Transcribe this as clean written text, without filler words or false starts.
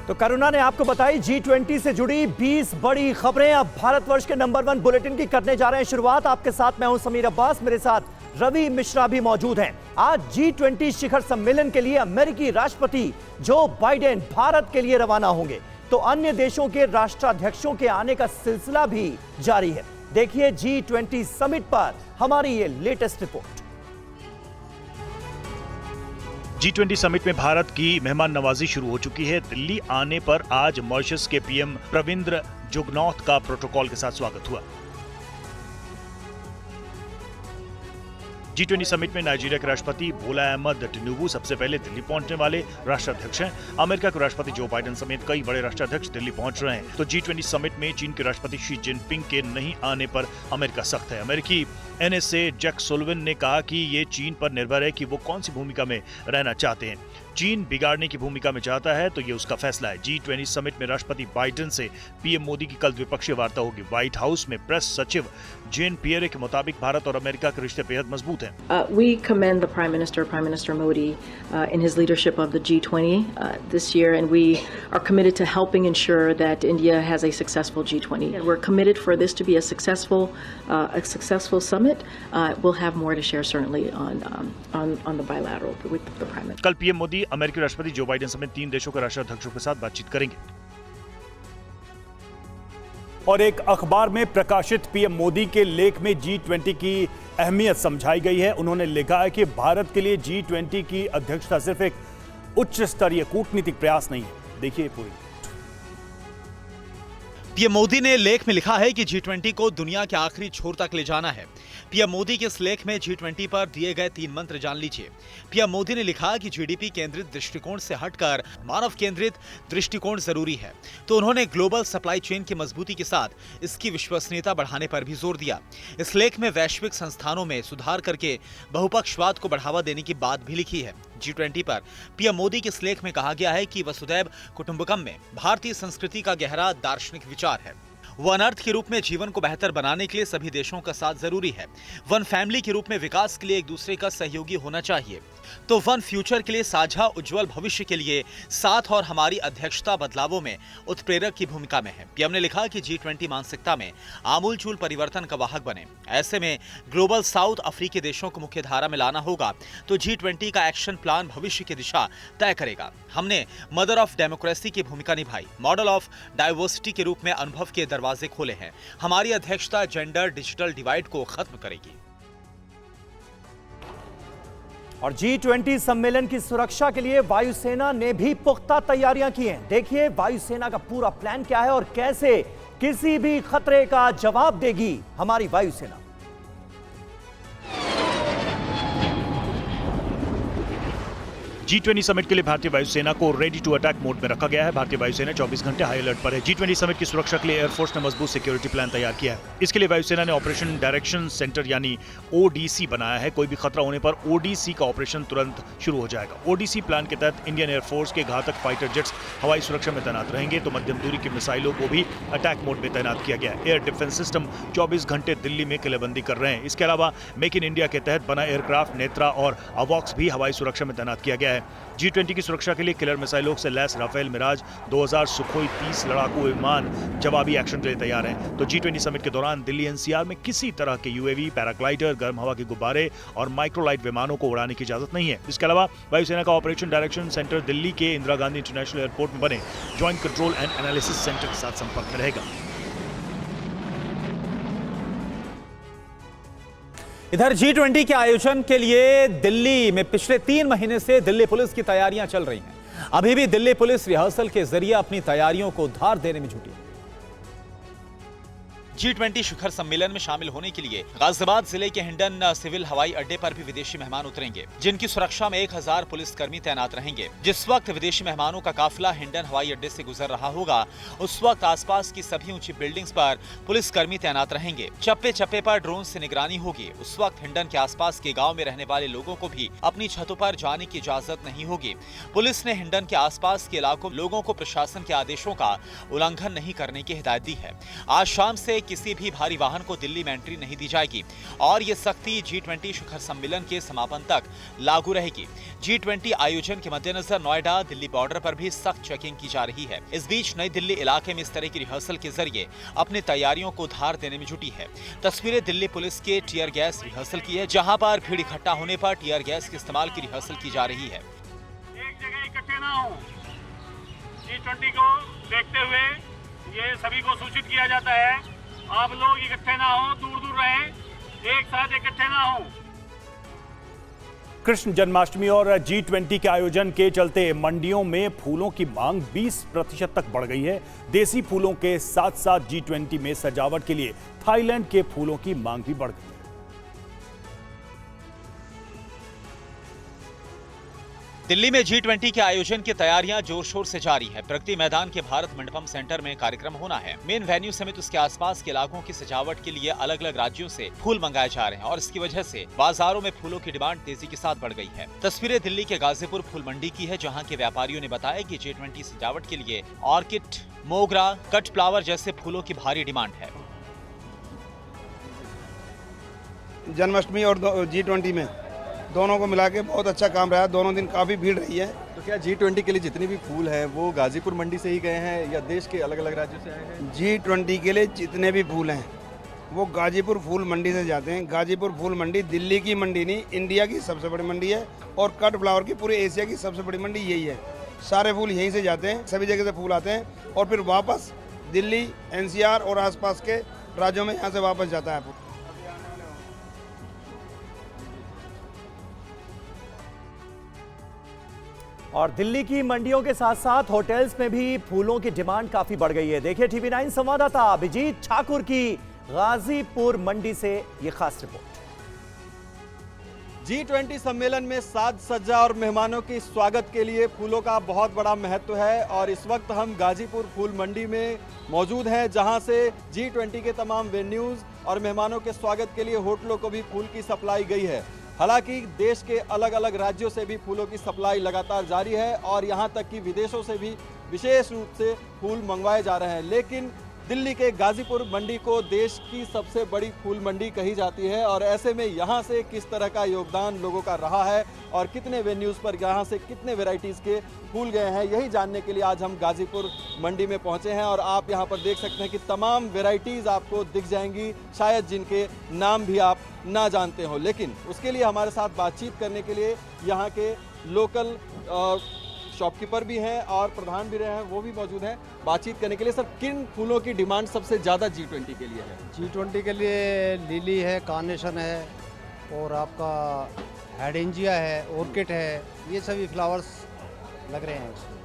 तो करुणा ने आपको बताई G20 से जुड़ी 20 बड़ी खबरें। अब भारतवर्ष के नंबर 1 बुलेटिन की करने जा रहे हैं शुरुआत। आपके साथ मैं हूं समीर अब्बास, मेरे साथ रवि मिश्रा भी मौजूद हैं। आज G20 शिखर सम्मेलन के लिए अमेरिकी राष्ट्रपति जो बाइडेन भारत के लिए रवाना होंगे, तो अन्य देशों के राष्ट्राध्यक्षों के आने का सिलसिला भी जारी है। देखिए G20 समिट पर हमारी ये लेटेस्ट रिपोर्ट। G20 समिट में भारत की मेहमान नवाजी शुरू हो चुकी है। दिल्ली आने पर आज मॉरिशस के पीएम प्रविंद जुगनॉथ का प्रोटोकॉल के साथ स्वागत हुआ। G20 समिट में नाइजीरिया के राष्ट्रपति बोला अहमद टिनुबू सबसे पहले दिल्ली पहुंचने वाले राष्ट्राध्यक्ष हैं। अमेरिका के राष्ट्रपति जो बाइडेन समेत कई बड़े राष्ट्राध्यक्ष दिल्ली पहुंच रहे हैं। तो G20 समिट में चीन के राष्ट्रपति शी जिनपिंग के नहीं आने पर अमेरिका सख्त है। अमेरिकी NSA जैक सुल्लिवन ने कहा कि ये चीन पर निर्भर है कि वो कौन सी भूमिका में रहना चाहते हैं। चीन बिगाड़ने की भूमिका में चाहता है तो ये उसका फैसला है। G20 समिट में राष्ट्रपति बाइडेन से पीएम मोदी की कल द्विपक्षीय वार्ता होगी। व्हाइट हाउस में प्रेस सचिव जेन पियरे के मुताबिक भारत और अमेरिका के रिश्ते बेहद मजबूत हैं। We commend the Prime Minister Modi, in his leadership of the G20 this year, and we are committed to helping ensure that India has a successful G20. And we're committed for this to be a successful summit. We'll have more to share certainly on the bilateral with the Prime Minister. कल PM Modi अमेरिकी राष्ट्रपति Joe Biden समेत 3 देशों के राष्ट्राध्यक्षों के साथ बातचीत करेंगे। और एक अखबार में प्रकाशित पीएम मोदी के लेख में G20 की अहमियत समझाई गई है। उन्होंने लिखा है कि भारत के लिए G20 की अध्यक्षता सिर्फ एक उच्च स्तरीय कूटनीतिक प्रयास नहीं है। देखिए पूरी। पीएम मोदी ने लेख में लिखा है कि G20 को दुनिया के आखिरी छोर तक ले जाना है। पीएम मोदी के इस लेख में G20 पर दिए गए 3 मंत्र जान लीजिए। पीएम मोदी ने लिखा कि जीडीपी केंद्रित दृष्टिकोण से हटकर मानव केंद्रित दृष्टिकोण जरूरी है। तो उन्होंने ग्लोबल सप्लाई चेन की मजबूती के साथ इसकी विश्वसनीयता बढ़ाने पर भी जोर दिया। इस लेख में वैश्विक संस्थानों में सुधार करके बहुपक्षवाद को बढ़ावा देने की बात भी लिखी है। G20 पर पीएम मोदी के इस लेख में कहा गया है कि वसुधैव कुटुंबकम में भारतीय संस्कृति का गहरा दार्शनिक विचार है। वन अर्थ के रूप में जीवन को बेहतर बनाने के लिए सभी देशों का साथ जरूरी है। वन फैमिली के रूप में विकास के लिए एक दूसरे का सहयोगी होना चाहिए। तो वन फ्यूचर के लिए साझा उज्जवल भविष्य के लिए साथ और हमारी अध्यक्षता बदलावों में उत्प्रेरक की भूमिका में है। पीएम ने लिखा कि G20 मानसिकता में आमूलचूल परिवर्तन का वाहक बने। ऐसे में ग्लोबल साउथ अफ्रीकी देशों को मुख्य धारा में लाना होगा। तो G20 का एक्शन प्लान भविष्य की दिशा तय करेगा। हमने मदर ऑफ डेमोक्रेसी की भूमिका निभाई, मॉडल ऑफ डाइवर्सिटी के रूप में अनुभव के दरवाजे खोले हैं। हमारी अध्यक्षता जेंडर डिजिटल डिवाइड को खत्म करेगी। और G20 सम्मेलन की सुरक्षा के लिए वायुसेना ने भी पुख्ता तैयारियां की हैं। देखिए वायुसेना का पूरा प्लान क्या है और कैसे किसी भी खतरे का जवाब देगी हमारी वायुसेना। G20 समिट के लिए भारतीय वायुसेना को रेडी टू अटैक मोड में रखा गया है। भारतीय वायुसेना 24 घंटे हाई अलर्ट पर है। G20 समिट की सुरक्षा के लिए एयरफोर्स ने मजबूत सिक्योरिटी प्लान तैयार किया है। इसके लिए वायुसेना ने ऑपरेशन डायरेक्शन सेंटर यानी ODC बनाया है। कोई भी खतरा होने पर ODC का ऑपरेशन तुरंत शुरू हो जाएगा। ODC प्लान के तहत इंडियन एयरफोर्स के घातक फाइटर जेट्स हवाई सुरक्षा में तैनात रहेंगे। तो मध्यम दूरी की मिसाइलों को भी अटैक मोड में तैनात किया गया है। एयर डिफेंस सिस्टम 24 घंटे दिल्ली में किलेबंदी कर रहे हैं। इसके अलावा मेक इन इंडिया के तहत बना एयरक्राफ्ट नेत्रा और अवॉक्स भी हवाई सुरक्षा में तैनात किया गया है। G20 की सुरक्षा के लिए किलर मिसाइलों से लैस राफेल मिराज 2000 सुखोई 30 लड़ाकू विमान जवाबी एक्शन के लिए तैयार हैं। तो G20 समिट के दौरान दिल्ली NCR में किसी तरह के UAV, पैराग्लाइडर, गर्म हवा के गुब्बारे और माइक्रोलाइट विमानों को उड़ाने की इजाजत नहीं है। इसके अलावा वायुसेना का ऑपरेशन डायरेक्शन सेंटर दिल्ली के इंदिरा गांधी इंटरनेशनल एयरपोर्ट में बने joint control and analysis centre के साथ संपर्क में रहेगा। इधर G20 के आयोजन के लिए दिल्ली में पिछले 3 महीने से दिल्ली पुलिस की तैयारियां चल रही हैं। अभी भी दिल्ली पुलिस रिहर्सल के जरिए अपनी तैयारियों को धार देने में जुटी है। G20 शिखर सम्मेलन में शामिल होने के लिए गाजियाबाद जिले के हिंडन सिविल हवाई अड्डे पर भी विदेशी मेहमान उतरेंगे, जिनकी सुरक्षा में 1000 पुलिसकर्मी तैनात रहेंगे। जिस वक्त विदेशी मेहमानों का काफिला हिंडन हवाई अड्डे से गुजर रहा होगा, उस वक्त आसपास की सभी ऊंची बिल्डिंग्स पर पुलिसकर्मी तैनात रहेंगे। चप्पे चप्पे पर ड्रोन से निगरानी होगी। उस वक्त हिंडन के आसपास के गाँव में रहने वाले लोगों को भी अपनी छतों पर जाने की इजाजत नहीं होगी। पुलिस ने हिंडन के आसपास के इलाकों लोगों को प्रशासन के आदेशों का उल्लंघन नहीं करने की हिदायत दी है। आज शाम से किसी भी भारी वाहन को दिल्ली में एंट्री नहीं दी जाएगी और ये सख्ती G20 शिखर सम्मेलन के समापन तक लागू रहेगी। G20 आयोजन के मद्देनजर नोएडा दिल्ली बॉर्डर पर भी सख्त चेकिंग की जा रही है। इस बीच नई दिल्ली इलाके में इस तरह की रिहर्सल के जरिए अपनी तैयारियों को धार देने में जुटी है। तस्वीरें दिल्ली पुलिस के टीयर गैस रिहर्सल की है, जहां पर भीड़ इकट्ठा होने पर टीयर गैस के इस्तेमाल की रिहर्सल की जा रही है। एक जगह इकट्ठे ना हो, G20 को देखते हुए ये सभी को सूचित किया जाता है, आप लोग इकट्ठे ना हो, दूर दूर रहें, एक साथ इकट्ठे ना हो। कृष्ण जन्माष्टमी और G20 के आयोजन के चलते मंडियों में फूलों की मांग 20% तक बढ़ गई है। देसी फूलों के साथ साथ G20 में सजावट के लिए थाईलैंड के फूलों की मांग भी बढ़ गई है। दिल्ली में G20 के आयोजन की तैयारियां जोर शोर से जारी है। प्रगति मैदान के भारत मंडपम सेंटर में कार्यक्रम होना है। मेन वेन्यू समेत उसके आसपास के इलाकों की सजावट के लिए अलग अलग राज्यों से फूल मंगाए जा रहे हैं और इसकी वजह से बाजारों में फूलों की डिमांड तेजी के साथ बढ़ गई है। तस्वीरें दिल्ली के गाजीपुर फूल मंडी की है, जहाँ के व्यापारियों ने बताया कि G20 सजावट के लिए ऑर्किड, मोगरा, कट फ्लावर जैसे फूलों की भारी डिमांड है। जन्माष्टमी और G20 में दोनों को मिला के बहुत अच्छा काम रहा है। दोनों दिन काफ़ी भीड़ रही है। तो क्या G20 के लिए जितने भी फूल हैं वो गाजीपुर मंडी से ही गए हैं या देश के अलग अलग राज्यों से आए हैं? G20 के लिए जितने भी फूल हैं वो गाजीपुर फूल मंडी से जाते हैं। गाजीपुर फूल मंडी दिल्ली की मंडी नहीं, इंडिया की सबसे बड़ी मंडी है और कट फ्लावर की पूरे एशिया की सबसे बड़ी मंडी यही है। सारे फूल यहीं से जाते हैं, सभी जगह से फूल आते हैं और फिर वापस दिल्ली, NCR और आसपास के राज्यों में यहाँ से वापस जाता है फूल। और दिल्ली की मंडियों के साथ साथ होटल्स में भी फूलों की डिमांड काफी बढ़ गई है। देखिए TV9 संवाददाता अभिजीत ठाकुर की गाजीपुर मंडी से ये खास रिपोर्ट। G20 सम्मेलन में साज सज्जा और मेहमानों के स्वागत के लिए फूलों का बहुत बड़ा महत्व है और इस वक्त हम गाजीपुर फूल मंडी में मौजूद हैं, जहां से G20 के तमाम वेन्यूज और मेहमानों के स्वागत के लिए होटलों को भी फूल की सप्लाई गई है। हालांकि देश के अलग अलग राज्यों से भी फूलों की सप्लाई लगातार जारी है और यहां तक कि विदेशों से भी विशेष रूप से फूल मंगवाए जा रहे हैं। लेकिन दिल्ली के गाजीपुर मंडी को देश की सबसे बड़ी फूल मंडी कही जाती है और ऐसे में यहां से किस तरह का योगदान लोगों का रहा है और कितने वेन्यूज़ पर यहां से कितने वैरायटीज़ के फूल गए हैं, यही जानने के लिए आज हम गाजीपुर मंडी में पहुंचे हैं। और आप यहां पर देख सकते हैं कि तमाम वैरायटीज़ आपको दिख जाएंगी, शायद जिनके नाम भी आप ना जानते हो। लेकिन उसके लिए हमारे साथ बातचीत करने के लिए यहाँ के लोकल शॉपकीपर भी हैं और प्रधान भी रहे हैं, वो भी मौजूद हैं बातचीत करने के लिए। सर, किन फूलों की डिमांड सबसे ज़्यादा G20 के लिए है? G20 के लिए लिली है, कार्नेशन है और आपका हाइड्रेंजिया है, ऑर्किड है, ये सभी फ्लावर्स लग रहे हैं।